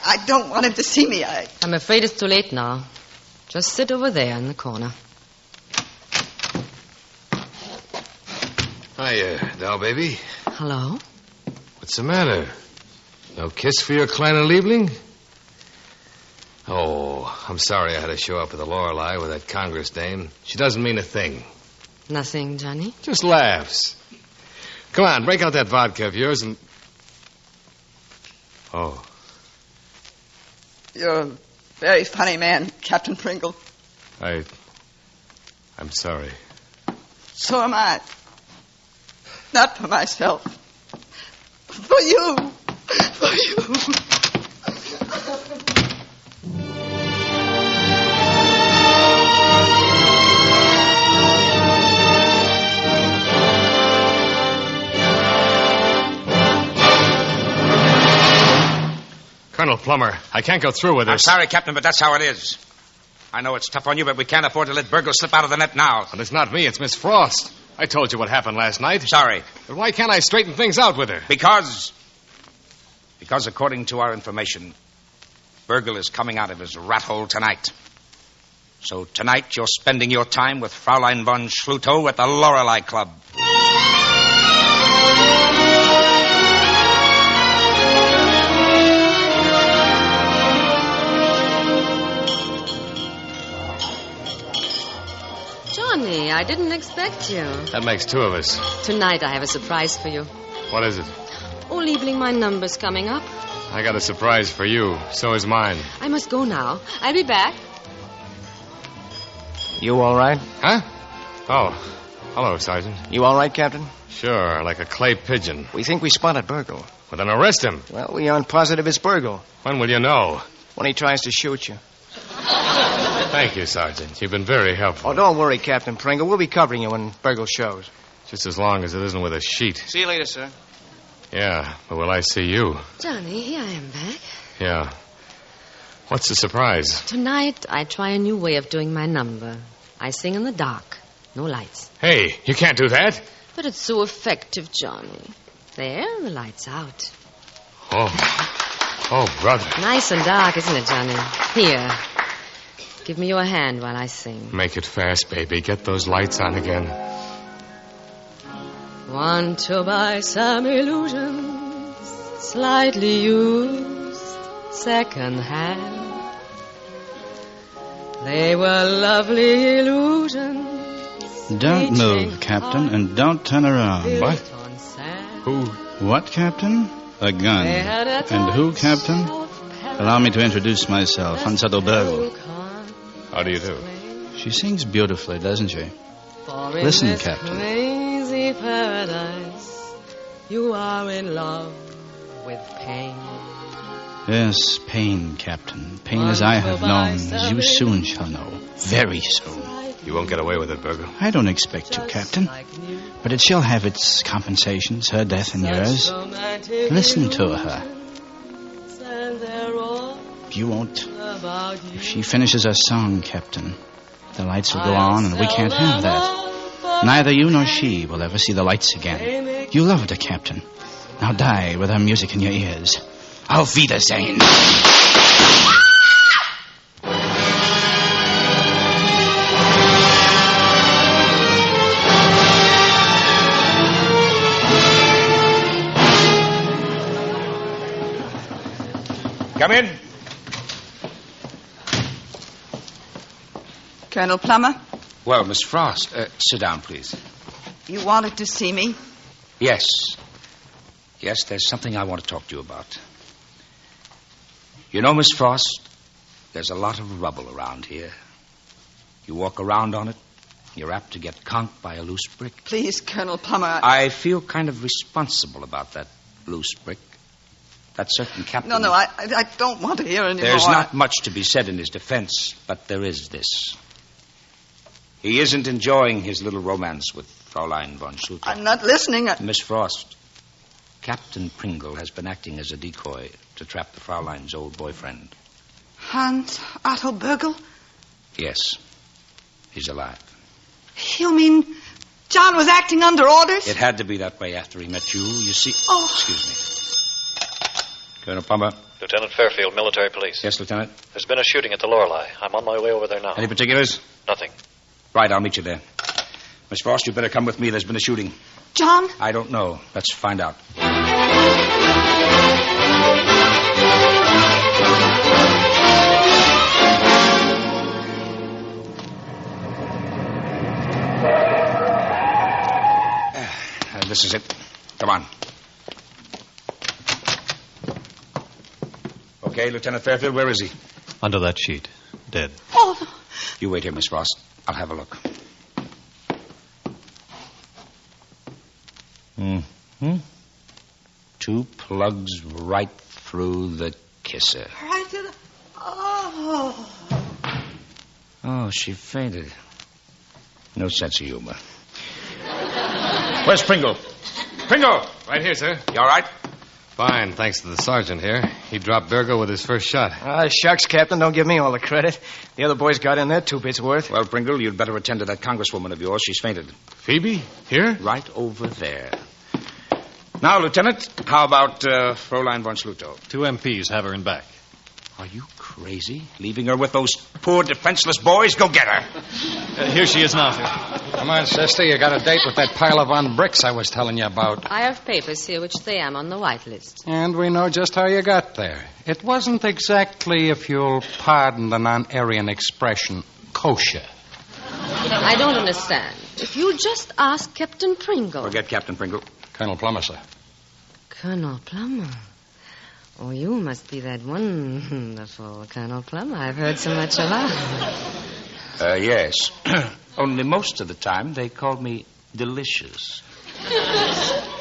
I don't want him to see me. I'm afraid it's too late now. Just sit over there in the corner. Hiya, doll baby. Hello? What's the matter? No kiss for your kleine Liebling? Oh, I'm sorry I had to show up at the Lorelei with that Congress dame. She doesn't mean a thing. Nothing, Johnny? Just laughs. Come on, break out that vodka of yours and... Oh. You're a very funny man, Captain Pringle. I'm sorry. So am I. Not for myself. For you. For you. Colonel Plummer, I can't go through with this. I'm sorry, Captain, but that's how it is. I know it's tough on you, but we can't afford to let Burgle slip out of the net now. Well, it's not me, it's Miss Frost. I told you what happened last night. Sorry. But why can't I straighten things out with her? Because according to our information, Burgle is coming out of his rat hole tonight. So tonight you're spending your time with Fraulein von Schlutow at the Lorelei Club. Johnny, I didn't expect you. That makes two of us. Tonight I have a surprise for you. What is it? Oh, Liebling, my number's coming up. I got a surprise for you. So is mine. I must go now. I'll be back. You all right? Huh? Oh. Hello, Sergeant. You all right, Captain? Sure, like a clay pigeon. We think we spotted Burgle. Well, then arrest him. Well, we aren't positive it's Burgle. When will you know? When he tries to shoot you. Thank you, Sergeant. You've been very helpful. Oh, don't worry, Captain Pringle. We'll be covering you when Burgle shows. Just as long as it isn't with a sheet. See you later, sir. Yeah, but will I see you? Johnny, here I am back. Yeah. What's the surprise? Tonight I try a new way of doing my number. I sing in the dark. No lights. Hey, you can't do that. But it's so effective, Johnny. There, the light's out. Oh, brother. Nice and dark, isn't it, Johnny? Here. Give me your hand while I sing. Make it fast, baby. Get those lights on again. Want to buy some illusions, slightly used, second hand. They were lovely illusions. Don't move, Captain, and don't turn around. What? Who? What, Captain? A gun. And who, Captain? Allow me to introduce myself, Hansato Burgle. How do you do? She sings beautifully, doesn't she? Listen, Captain. Crazy paradise, you are in love with pain. Yes, pain, Captain. Pain as I have known, as you soon shall know. Very soon. You won't get away with it, Burgle. I don't expect to, Captain. But it shall have its compensations, her death and yours. Listen to her. You won't. If she finishes her song, Captain, the lights will go on, and we can't have that. Neither you nor she will ever see the lights again. You loved her, Captain. Now die with her music in your ears. Auf Wiedersehen. Come in. Colonel Plummer, Well, Miss Frost, sit down, please. you wanted to see me? Yes. Yes, there's something I want to talk to you about. You know, Miss Frost, there's a lot of rubble around here. You walk around on it, you're apt to get conked by a loose brick. Please, Colonel Plummer. I feel kind of responsible about that loose brick. That certain captain... No, I don't want to hear anymore. There's not much to be said in his defense, but there is this. He isn't enjoying his little romance with Fraulein von Schluter. I'm not listening. Miss Frost, Captain Pringle has been acting as a decoy to trap the Fraulein's old boyfriend. Hans Otto Burgel? Yes, he's alive. You mean John was acting under orders? It had to be that way after he met you. You see... Oh. Excuse me. Colonel Plummer. Lieutenant Fairfield, military police. Yes, Lieutenant. There's been a shooting at the Lorelei. I'm on my way over there now. Any particulars? Nothing. Right, I'll meet you there. Miss Frost, you better come with me. There's been a shooting. John? I don't know. Let's find out. This is it. Come on. Okay, Lieutenant Fairfield, where is he? Under that sheet. Dead. Oh. You wait here, Miss Frost. I'll have a look. Mm-hmm. 2 plugs right through the kisser. Right to the... Oh. Oh, she fainted. No sense of humor. Where's Pringle? Pringle! Right here, sir. You all right? Fine, thanks to the sergeant here. He dropped Burgo with his first shot. Shucks, Captain. Don't give me all the credit. The other boys got in there 2 bits worth. Well, Pringle, you'd better attend to that congresswoman of yours. She's fainted. Phoebe? Here? Right over there. Now, Lieutenant, how about Fraulein von Schluter? 2 MPs have her in back. Are you crazy? Leaving her with those poor, defenseless boys? Go get her. Here she is now, sir. Come on, sister. You got a date with that pile of bricks I was telling you about. I have papers here which say I'm on the white list. And we know just how you got there. It wasn't exactly, if you'll pardon the non-Aryan expression, kosher. I don't understand. If you just ask Captain Pringle. Forget Captain Pringle. Colonel Plummer, sir. Colonel Plummer. Oh, you must be that wonderful Colonel Plummer I've heard so much about. Yes. Only most of the time they called me Delicious.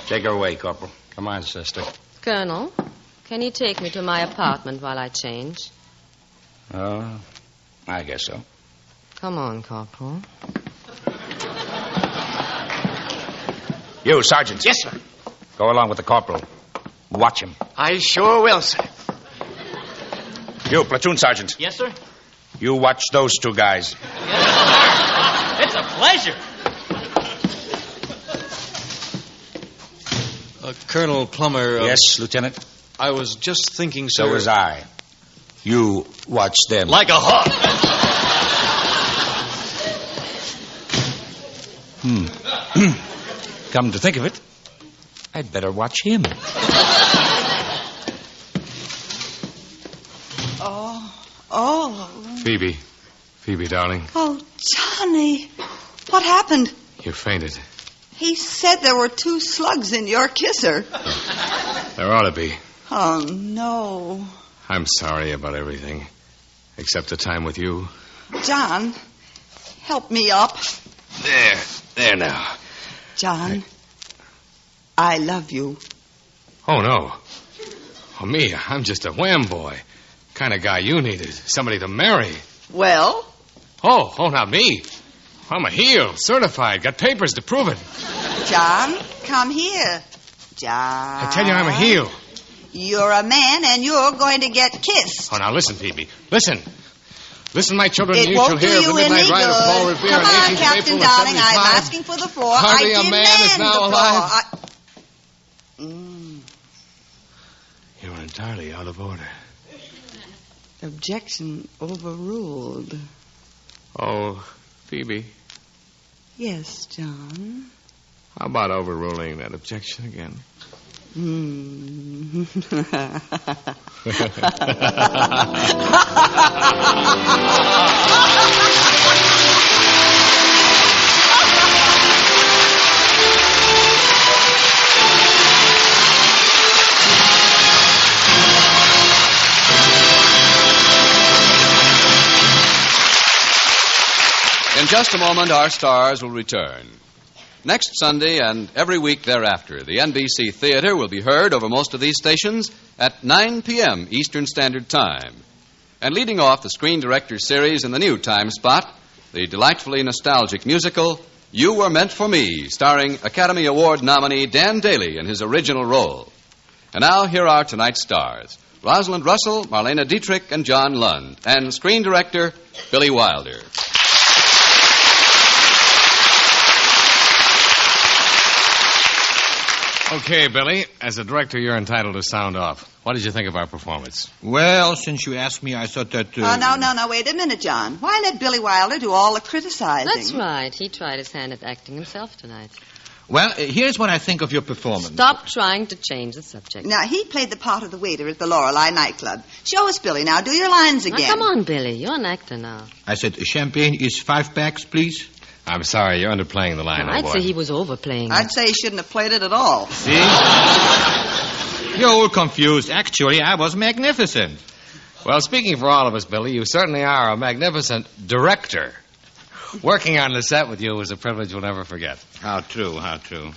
Take her away, Corporal. Come on, sister. Colonel, can you take me to my apartment while I change? I guess so. Come on, Corporal. You, Sergeant. Yes, sir. Go along with the corporal. Watch him. I sure will, sir. You, platoon sergeant. Yes, sir? You watch those 2 guys. It's a pleasure. Colonel Plummer... Yes, Lieutenant? I was just thinking, sir... So was I. You watch them. Like a hawk. Come to think of it, I'd better watch him. Oh. Phoebe, darling. Oh, Johnny. What happened? You fainted. He said there were 2 slugs in your kisser. There ought to be. Oh, no. I'm sorry about everything. Except the time with you. John, help me up. There now. John, I love you. Oh, no. Oh, me, I'm just a wham boy. Kind of guy you needed. Somebody to marry. Well? Oh, not me. I'm a heel, certified, got papers to prove it. John, come here. John. I tell you, I'm a heel. You're a man, and you're going to get kissed. Oh, now listen, Phoebe. Listen. Listen, my children, It you won't shall do hear of you the midnight any ride of Paul good. Revere Come on on, 18th of Captain April of Darling, I'm 75. asking for the floor. Hardly I a man is demand now the alive. floor. You're entirely out of order. Objection overruled. Oh, Phoebe, Yes, John. how about overruling that objection again? Hmm. In just a moment, our stars will return. Next Sunday and every week thereafter, the NBC Theater will be heard over most of these stations at 9 p.m. Eastern Standard Time. And leading off the Screen Directors series in the new time spot, the delightfully nostalgic musical, You Were Meant for Me, starring Academy Award nominee Dan Daly in his original role. And now, here are tonight's stars: Rosalind Russell, Marlena Dietrich, and John Lund, and Screen Director Billy Wilder. Okay, Billy, as a director, you're entitled to sound off. What did you think of our performance? Well, since you asked me, I thought that... No, wait a minute, John. Why let Billy Wilder do all the criticizing? That's right. He tried his hand at acting himself tonight. Well, here's what I think of your performance. Stop trying to change the subject. Now, he played the part of the waiter at the Lorelei nightclub. Show us, Billy. Now, do your lines again. Now, come on, Billy. You're an actor now. I said, champagne is 5 packs, please. I'm sorry, you're underplaying the line, I'd boy. say he was overplaying I'd it. say he shouldn't have played it at all. See? You're all confused. Actually, I was magnificent. Well, speaking for all of us, Billy, you certainly are a magnificent director. Working on the set with you was a privilege we'll never forget. How true, how true. Now,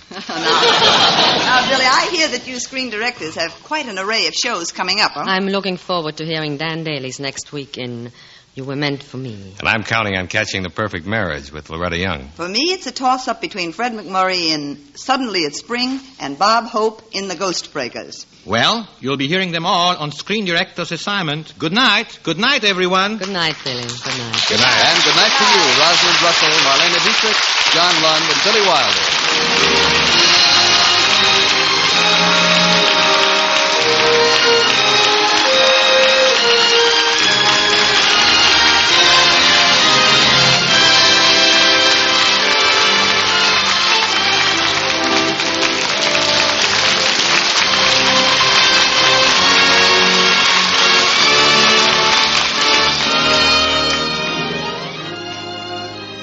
Billy, I hear that you screen directors have quite an array of shows coming up, huh? I'm looking forward to hearing Dan Daly's next week in You Were Meant for Me. And I'm counting on catching The Perfect Marriage with Loretta Young. For me, it's a toss-up between Fred McMurray in Suddenly It's Spring and Bob Hope in The Ghost Breakers. Well, you'll be hearing them all on Screen Director's Assignment. Good night. Good night, everyone. Good night, Billy. Good night. Good night. And good night to you, Rosalind Russell, Marlena Dietrich, John Lund, and Billy Wilder.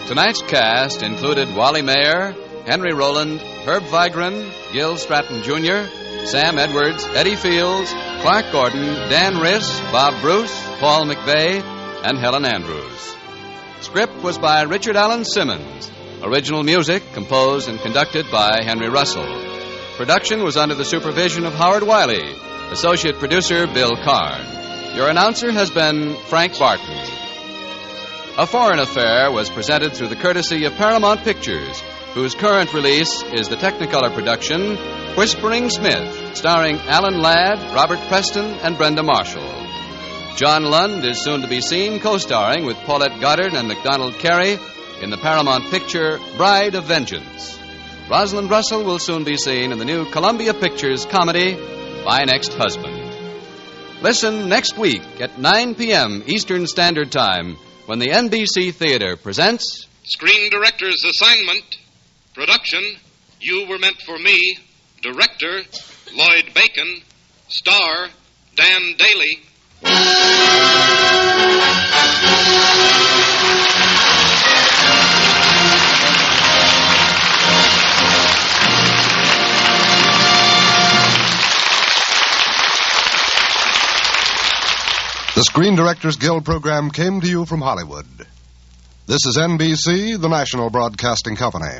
Tonight's cast included Wally Mayer, Henry Rowland, Herb Vigran, Gil Stratton Jr., Sam Edwards, Eddie Fields, Clark Gordon, Dan Riss, Bob Bruce, Paul McVeigh, and Helen Andrews. Script was by Richard Allen Simmons. Original music composed and conducted by Henry Russell. Production was under the supervision of Howard Wiley. Associate producer Bill Karn. Your announcer has been Frank Barton. A Foreign Affair was presented through the courtesy of Paramount Pictures, whose current release is the Technicolor production Whispering Smith, starring Alan Ladd, Robert Preston, and Brenda Marshall. John Lund is soon to be seen co-starring with Paulette Goddard and MacDonald Carey in the Paramount picture Bride of Vengeance. Rosalind Russell will soon be seen in the new Columbia Pictures comedy My Next Husband. Listen next week at 9 p.m. Eastern Standard Time when the NBC Theater presents Screen Director's Assignment. Production, You Were Meant for Me. Director, Lloyd Bacon. Star, Dan Daly. The Screen Directors Guild program came to you from Hollywood. This is NBC, the national broadcasting company.